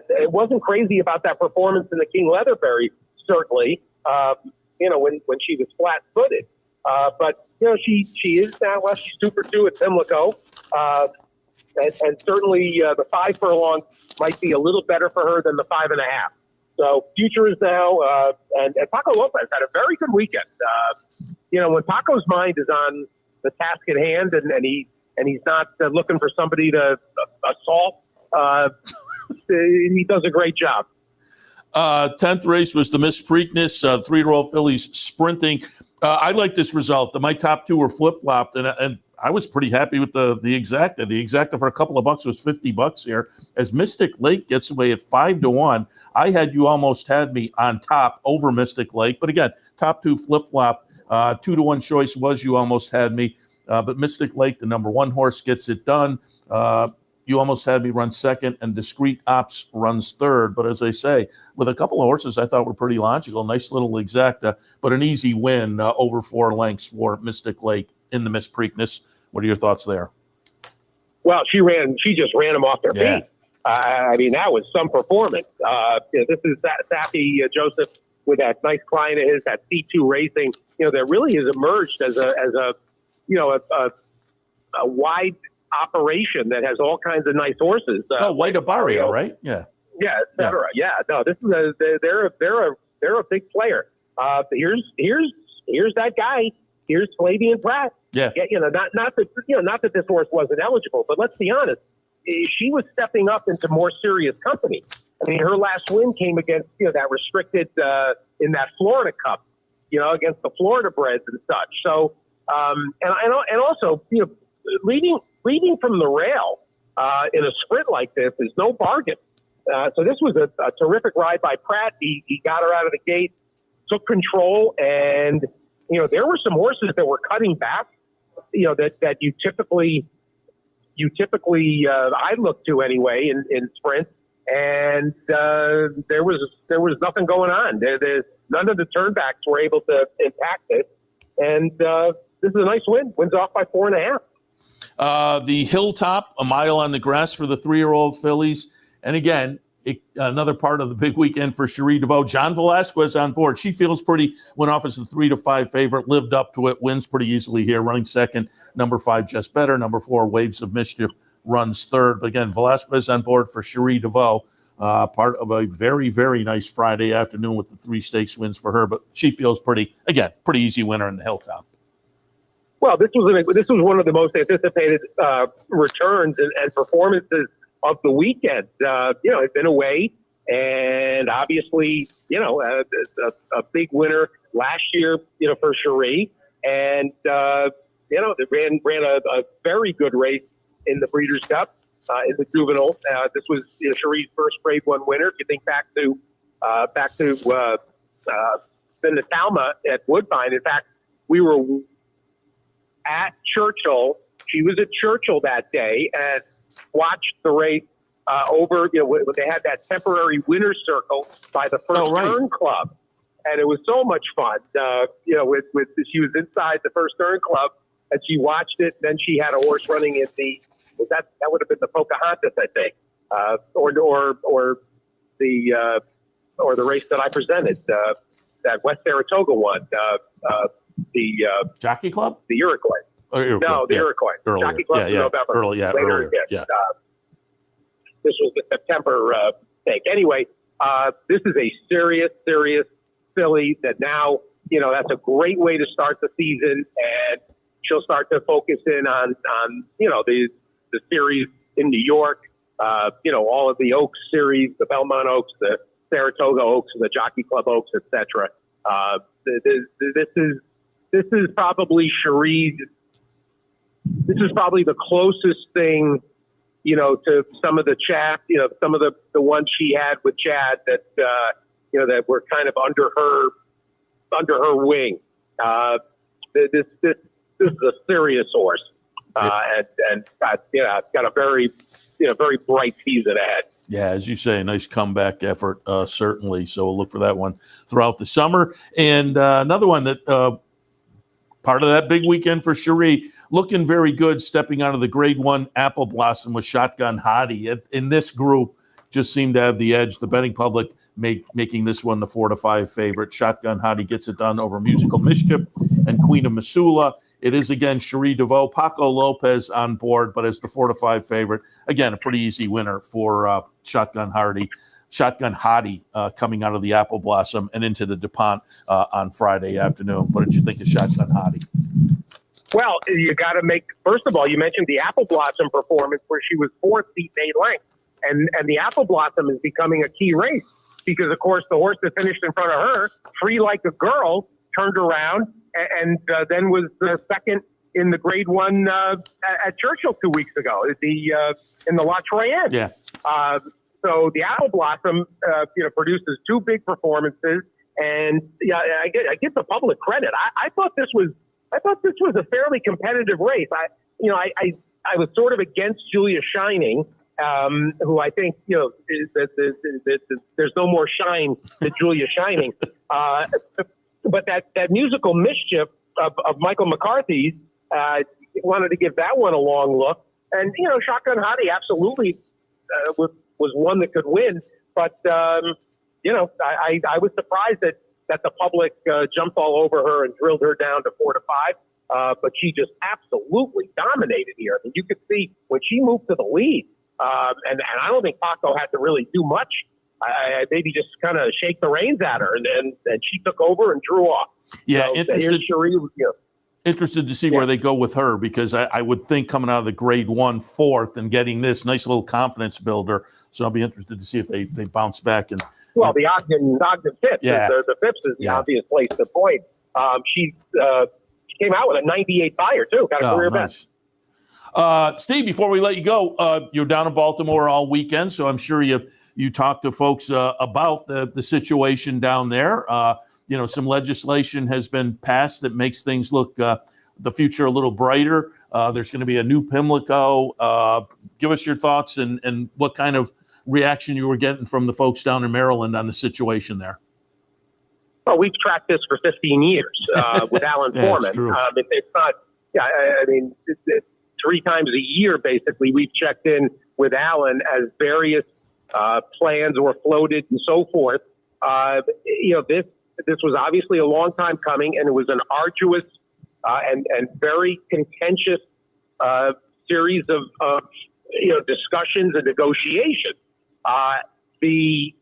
it wasn't crazy about that performance in the King Leatherberry, certainly. When she was flat-footed, but she is now. Well, she's 2 for 2 at Pimlico, and certainly the 5 furlong might be a little better for her than the 5.5. So Future is now, and Paco Lopez had a very good weekend. When Paco's mind is on the task at hand, and he's not looking for somebody to assault, he does a great job. 10th race was the Miss Preakness, 3-year-old fillies sprinting. I like this result. My top 2 were flip-flopped, and I was pretty happy with the exacta. The exacta for a couple of bucks was $50 here. As Mystic Lake gets away at 5-1, I had You Almost Had Me on top over Mystic Lake. But again, top 2 flip-flop. 2-1 choice was You Almost Had Me. But Mystic Lake, the number 1 horse, gets it done. You Almost Had Me runs second, and Discreet Ops runs third. But as I say, with a couple of horses I thought were pretty logical, nice little exacta, but an easy win over 4 lengths for Mystic Lake in the Miss Preakness. What are your thoughts there? Well, she just ran them off their feet. That was some performance. This is Sappy Joseph with that nice client of his, that C2 Racing, that really has emerged as a wide operation that has all kinds of nice horses. White Barrio, right? Yeah. Yeah, et cetera. Yeah. No, this is they're a big player. Here's that guy. Here's Flavian Pratt. Yeah. Not that this horse wasn't eligible, but let's be honest, she was stepping up into more serious company. Her last win came against that restricted in that Florida Cup, against the Florida breds and such. So and also leading from the rail in a sprint like this is no bargain. So this was a terrific ride by Pratt. He got her out of the gate, took control, and there were some horses that were cutting back. That you typically I look to anyway in sprints, and there was nothing going on. None of the turnbacks were able to impact it, and this is a nice win. Wins off by 4.5. The Hilltop, a mile on the grass for the 3-year-old fillies. And again, another part of the big weekend for Cherie DeVoe. John Velasquez on board. She feels pretty, went off as a 3-5 favorite, lived up to it, wins pretty easily here, running second. Number 5, Just Better. Number 4, Waves of Mischief, runs third. But again, Velasquez on board for Cherie DeVoe. Part of a very, very nice Friday afternoon with the 3 stakes wins for her. But she feels pretty easy winner in the Hilltop. Well, this was one of the most anticipated returns and performances of the weekend. It's been away, and obviously, a big winner last year, for Cherie. And, they ran a very good race in the Breeders' Cup in the juvenile. This was Cherie's first Grade 1 winner. If you think back to the Talma at Woodbine. In fact, we were at Churchill. She was at Churchill that day and watched the race over. They had that temporary winner's circle by the First Turn Club, and it was so much fun. With she was inside the First Turn Club, and she watched it. Then she had a horse running in that would have been the Pocahontas, I think, or the race that I presented, that West Saratoga one, the Jockey Club, the Iroquois. No, the Iroquois. Earlier. Jockey Club in November. Earlier. This was the September take. Anyway, this is a serious filly that now, that's a great way to start the season, and she'll start to focus in on the series in New York, all of the Oaks series, the Belmont Oaks, the Saratoga Oaks, the Jockey Club Oaks, etc. This is probably Cherie's. This is probably the closest thing, to some of the Chad, some of the ones she had with Chad that, that were kind of under her wing. This is a serious horse, and got a very bright season ahead. Yeah, as you say, a nice comeback effort, certainly. So we'll look for that one throughout the summer. And another one that part of that big weekend for Cherie, looking very good, stepping out of the Grade 1 Apple Blossom with Shotgun Hottie. In this group, just seemed to have the edge. The betting public making this one the 4-5 favorite. Shotgun Hottie gets it done over Musical Mischief and Queen of Missoula. It is, again, Cherie DeVoe, Paco Lopez on board, but as the 4-5 favorite. Again, a pretty easy winner for Shotgun Hottie coming out of the Apple Blossom and into the DuPont on Friday afternoon. What did you think of Shotgun Hottie? Well, you got to first of all, you mentioned the Apple Blossom performance where she was 4th beat 8 lengths. And the Apple Blossom is becoming a key race because, of course, the horse that finished in front of her, Free Like a Girl, turned around and then was second in the Grade 1 at Churchill 2 weeks ago, in the La Troyenne. Yeah. So the Apple Blossom, produces 2 big performances, and I get the public credit. I thought this was a fairly competitive race. I was sort of against Julia Shining, who I think there's no more shine than Julia Shining. But that Musical Mischief of Michael McCarthy's, wanted to give that one a long look, and Shotgun Hottie absolutely was one that could win, but I was surprised that the public jumped all over her and drilled her down to 4-5. But she just absolutely dominated here. I mean, you could see when she moved to the lead, and I don't think Paco had to really do much. I maybe just kind of shake the reins at her, and she took over and drew off. Yeah, so interested to see where they go with her, because I would think coming out of the Grade 1 4th and getting this nice little confidence builder. So I'll be interested to see if they bounce back. And the Ogden Phipps, the Phipps is the obvious place to point. She came out with a 98 fire too. Got a career best. Steve, before we let you go, you're down in Baltimore all weekend, so I'm sure you talked to folks about the situation down there. Some legislation has been passed that makes things look the future a little brighter. There's going to be a new Pimilco. Give us your thoughts and what kind of reaction you were getting from the folks down in Maryland on the situation there. Well, we've tracked this for 15 years with Alan Foreman. It's not. It's 3 times a year basically. We've checked in with Alan as various plans were floated and so forth. This was obviously a long time coming, and it was an arduous and very contentious series of discussions and negotiations. The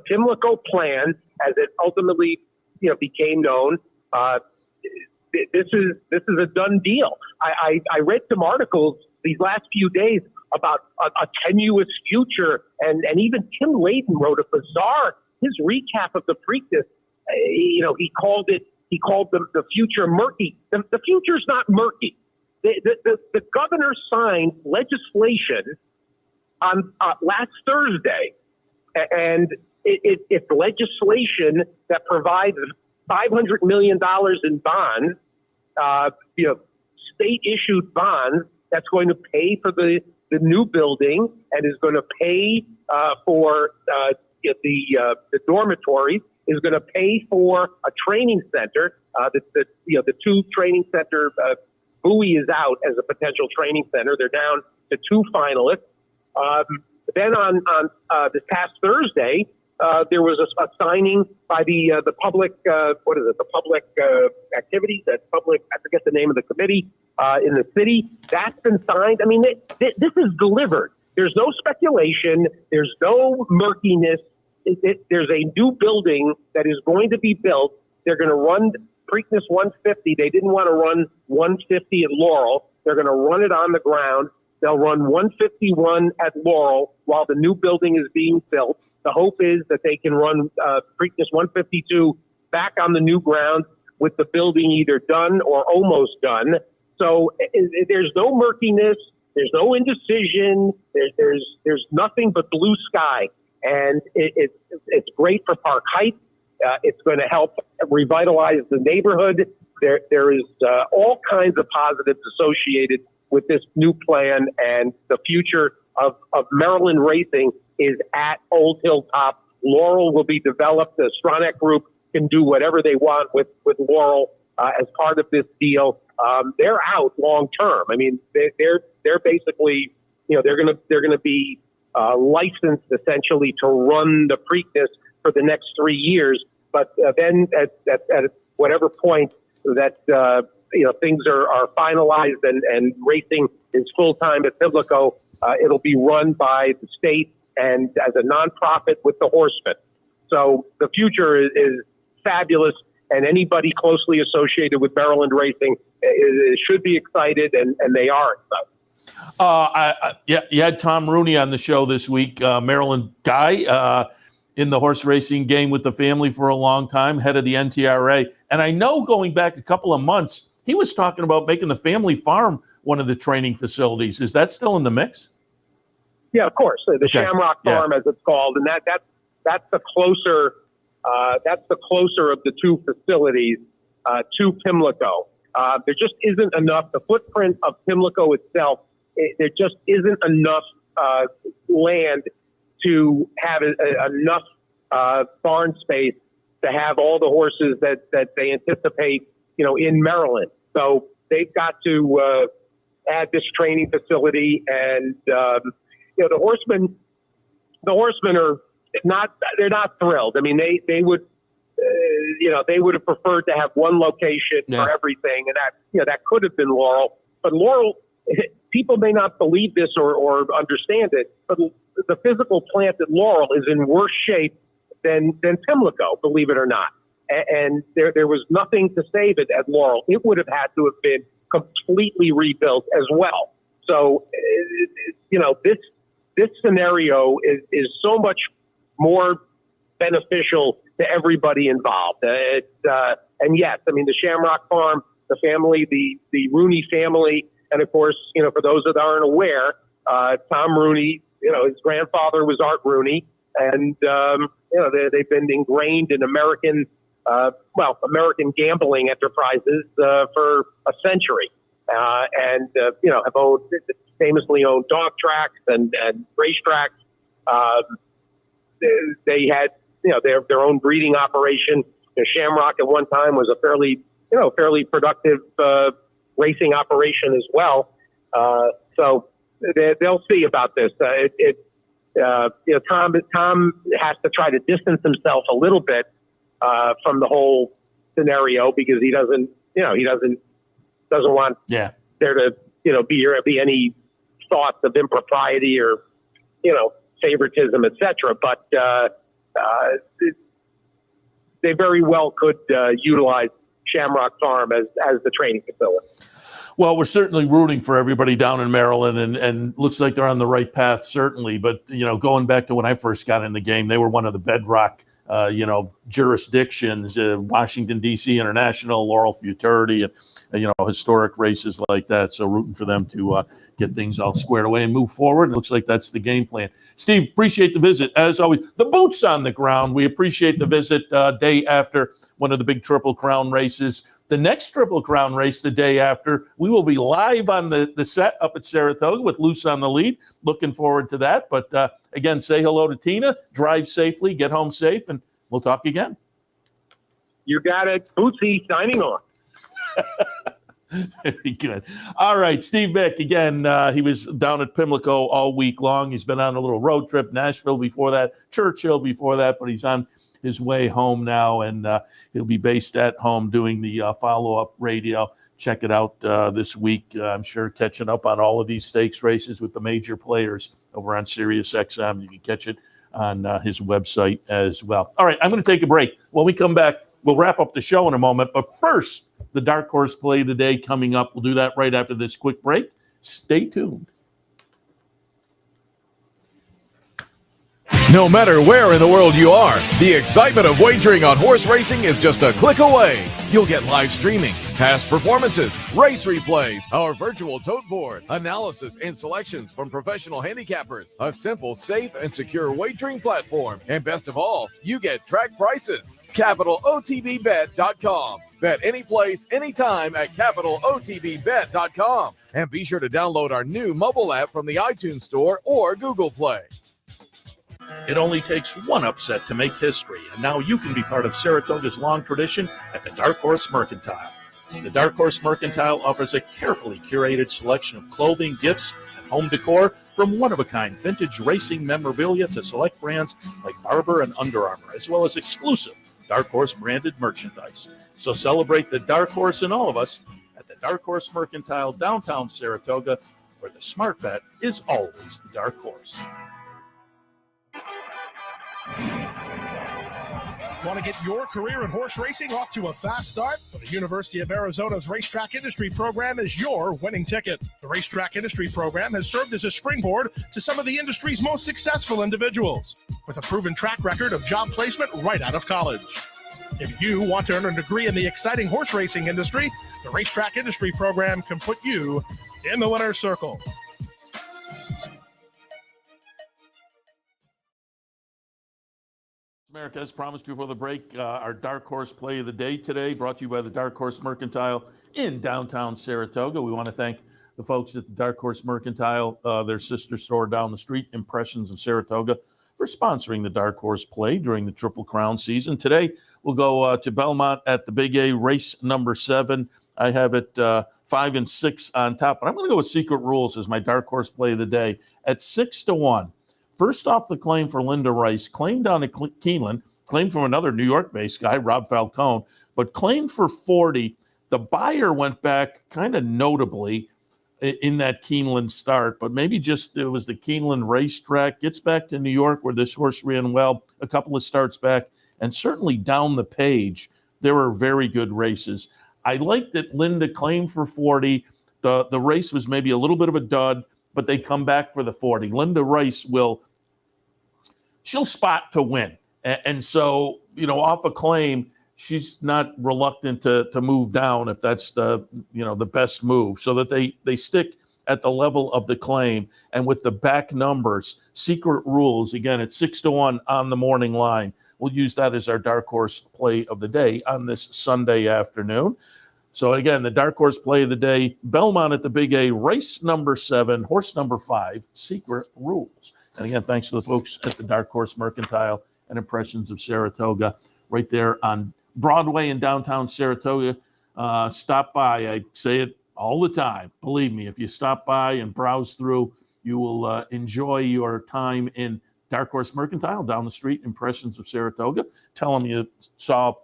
Pimlico plan, as it ultimately became known, this is a done deal. I read some articles these last few days about a tenuous future. And even Tim Layden wrote a bizarre, his recap of the Preakness. He called the future murky. The future's not murky. The governor signed legislation on last Thursday, and it's legislation that provides $500 million in bonds, state-issued bonds that's going to pay for the new building and is going to pay for the dormitories, is going to pay for a training center. The two training center, Bowie is out as a potential training center. They're down to two finalists. Then on this past Thursday, there was a signing by the public, the public activities, I forget the name of the committee in the city. That's been signed. I mean, this is delivered. There's no speculation. There's no murkiness. There's a new building that is going to be built. They're going to run Preakness 150. They didn't want to run 150 at Laurel. They're going to run it on the ground. They'll run 151 at Laurel while the new building is being built. The hope is that they can run Preakness 152 back on the new ground with the building either done or almost done. So there's no murkiness. There's no indecision. There's nothing but blue sky. And it's great for Park Heights. It's going to help revitalize the neighborhood. There is all kinds of positives associated with this new plan, and the future of Maryland racing is at Old Hilltop. Laurel will be developed. The Stronach Group can do whatever they want with Laurel as part of this deal. They're out long term. I mean, they're basically, they're gonna be licensed essentially to run the Preakness for the next 3 years. But then at whatever point that things are finalized and racing is full time at Pimilco, it'll be run by the state and as a nonprofit with the Horsemen. So the future is fabulous, and anybody closely associated with Maryland racing should be excited, and they are excited. You had Tom Rooney on the show this week, Maryland guy in the horse racing game with the family for a long time, head of the NTRA. And I know going back a couple of months, he was talking about making the family farm one of the training facilities. Is that still in the mix? Yeah, of course. The Shamrock Farm, as it's called, and that's the closer of the two facilities to Pimlico. There just isn't enough. The footprint of Pimlico itself, there just isn't enough land to have enough barn space to have all the horses that they anticipate, in Maryland. So they've got to add this training facility, and the horsemen are they're not thrilled. I mean, they would have preferred to have one location for everything, and that could have been Laurel. But Laurel, people may not believe this or understand it, but the physical plant at Laurel is in worse shape than Pimlico, believe it or not. And there was nothing to save it at Laurel. It would have had to have been completely rebuilt as well. So, this scenario is so much more beneficial to everybody involved. And yes, I mean, the Shamrock Farm, the family, the Rooney family, and of course, for those that aren't aware, Tom Rooney, his grandfather was Art Rooney, and they've been ingrained in American gambling enterprises for a century, and have famously owned dog tracks and racetracks. They had their own breeding operation. Shamrock at one time was a fairly productive racing operation as well. So they'll see about this. Tom has to try to distance himself a little bit from the whole scenario because he doesn't want there to be any thoughts of impropriety or favoritism, etc. But they very well could utilize Shamrock Farm as the training facility. Well, we're certainly rooting for everybody down in Maryland, and looks like they're on the right path, certainly. But, going back to when I first got in the game, they were one of the bedrock, jurisdictions, Washington, D.C. International, Laurel Futurity, and, historic races like that. So rooting for them to get things all squared away and move forward. It looks like that's the game plan. Steve, appreciate the visit. As always, the boots on the ground. We appreciate the visit day after one of the big Triple Crown races. The next Triple Crown race the day after, we will be live on the set up at Saratoga with Luce on the lead. Looking forward to that. But again, say hello to Tina, drive safely, get home safe, and we'll talk again. You got it. Bootsy signing off. Very good. All right, Steve Byk, again, he was down at Pimilco all week long. He's been on a little road trip, Nashville before that, Churchill before that, but he's on his way home now, and he'll be based at home doing the follow-up radio. Check it out this week. I'm sure catching up on all of these stakes races with the major players over on Sirius XM. You can catch it on his website as well. All right, I'm going to take a break. When we come back, we'll wrap up the show in a moment. But first, the Dark Horse Play of the Day coming up. We'll do that right after this quick break. Stay tuned. No matter where in the world you are, the excitement of wagering on horse racing is just a click away. You'll get live streaming, past performances, race replays, our virtual tote board, analysis and selections from professional handicappers, a simple, safe, and secure wagering platform, and best of all, you get track prices. CapitalOTBBet.com. Bet any place, anytime at CapitalOTBBet.com. And be sure to download our new mobile app from the iTunes Store or Google Play. It only takes one upset to make history, and now you can be part of Saratoga's long tradition at the Dark Horse Mercantile. The Dark Horse Mercantile offers a carefully curated selection of clothing, gifts, and home decor, from one-of-a-kind vintage racing memorabilia to select brands like Barber and Under Armour, as well as exclusive Dark Horse branded merchandise. So celebrate the Dark Horse in all of us at the Dark Horse Mercantile, downtown Saratoga, where the smart bet is always the Dark Horse. Want to get your career in horse racing off to a fast start? Well, the University of Arizona's Racetrack Industry Program is your winning ticket. The Racetrack Industry Program has served as a springboard to some of the industry's most successful individuals, with a proven track record of job placement right out of college. If you want to earn a degree in the exciting horse racing industry, the Racetrack Industry Program can put you in the winner's circle. America, as promised before the break, our Dark Horse Play of the Day today, brought to you by the Dark Horse Mercantile in downtown Saratoga. We want to thank the folks at the Dark Horse Mercantile, their sister store down the street, Impressions of Saratoga, for sponsoring the Dark Horse Play during the Triple Crown season. Today, we'll go to Belmont at the Big A, race number 7. I have it 5 and 6 on top, but I'm going to go with Secret Rules as my Dark Horse Play of the Day at 6-1. First off the claim for Linda Rice, claimed down at Keeneland, claimed from another New York-based guy, Rob Falcone, but claimed for 40. The buyer went back kind of notably in that Keeneland start, but maybe just it was the Keeneland racetrack. Gets back to New York where this horse ran well a couple of starts back, and certainly down the page, there were very good races. I like that Linda claimed for 40. The race was maybe a little bit of a dud, but they come back for the 40. Linda Rice she'll spot to win. And so, off a claim, she's not reluctant to move down if that's the best move, so that they stick at the level of the claim. And with the back numbers, Secret Rules, again, at 6-1 on the morning line. We'll use that as our Dark Horse Play of the Day on this Sunday afternoon. So again, the Dark Horse Play of the Day, Belmont at the Big A, race number 7, horse number 5, Secret Rules. And again, thanks to the folks at the Dark Horse Mercantile and Impressions of Saratoga, right there on Broadway in downtown Saratoga. Stop by. I say it all the time. Believe me, if you stop by and browse through, you will enjoy your time in Dark Horse Mercantile down the street, Impressions of Saratoga. Tell them you saw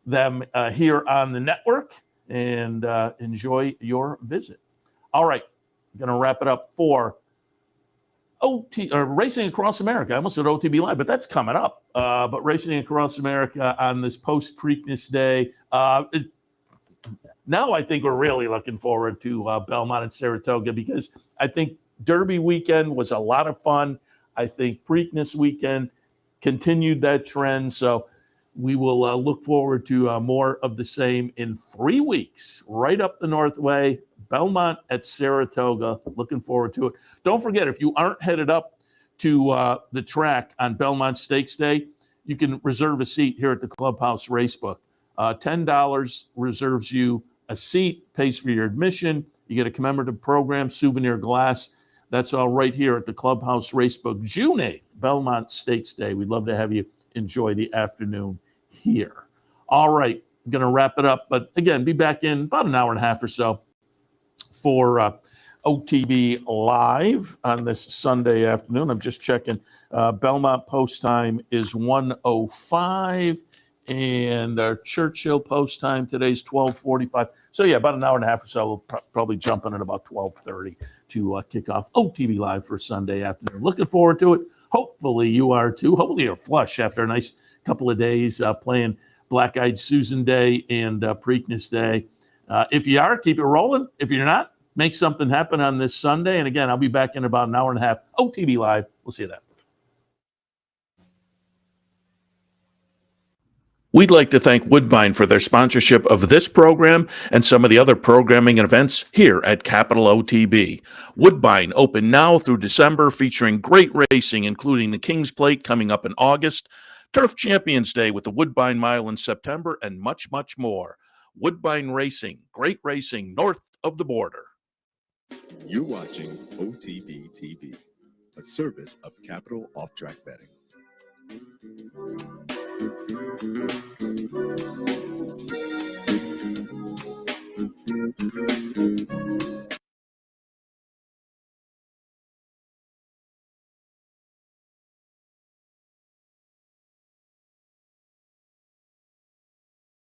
them here on the network, and enjoy your visit. All right, I'm going to wrap it up for Racing Across America. I almost said OTB Live, but that's coming up. But Racing Across America on this post-Preakness Day. Now I think we're really looking forward to Belmont and Saratoga, because I think Derby weekend was a lot of fun. I think Preakness weekend continued that trend. So we will look forward to more of the same in 3 weeks, right up the Northway, Belmont at Saratoga. Looking forward to it. Don't forget, if you aren't headed up to the track on Belmont Stakes Day, you can reserve a seat here at the Clubhouse Racebook. $10 reserves you a seat, pays for your admission. You get a commemorative program, souvenir glass. That's all right here at the Clubhouse Racebook. June 8th, Belmont Stakes Day. We'd love to have you enjoy the afternoon here. All right, I'm going to wrap it up. But again, be back in about an hour and a half or so for OTB Live on this Sunday afternoon. I'm just checking. Belmont post time is 1:05. And our Churchill post time today is 12:45. So, yeah, about an hour and a half or so. We'll probably jump in at about 12:30 to kick off OTV Live for Sunday afternoon. Looking forward to it. Hopefully you are too. Hopefully you're flush after a nice couple of days playing Black Eyed Susan Day and Preakness Day. If you are, keep it rolling. If you're not, make something happen on this Sunday. And, again, I'll be back in about an hour and a half. OTV Live. We'll see you then. We'd like to thank Woodbine for their sponsorship of this program and some of the other programming and events here at Capital OTB. Woodbine open now through December, featuring great racing, including the King's Plate coming up in August, Turf Champions Day with the Woodbine Mile in September, and much, much more. Woodbine Racing, great racing north of the border. You're watching OTB TV, a service of Capital Off-Track Betting.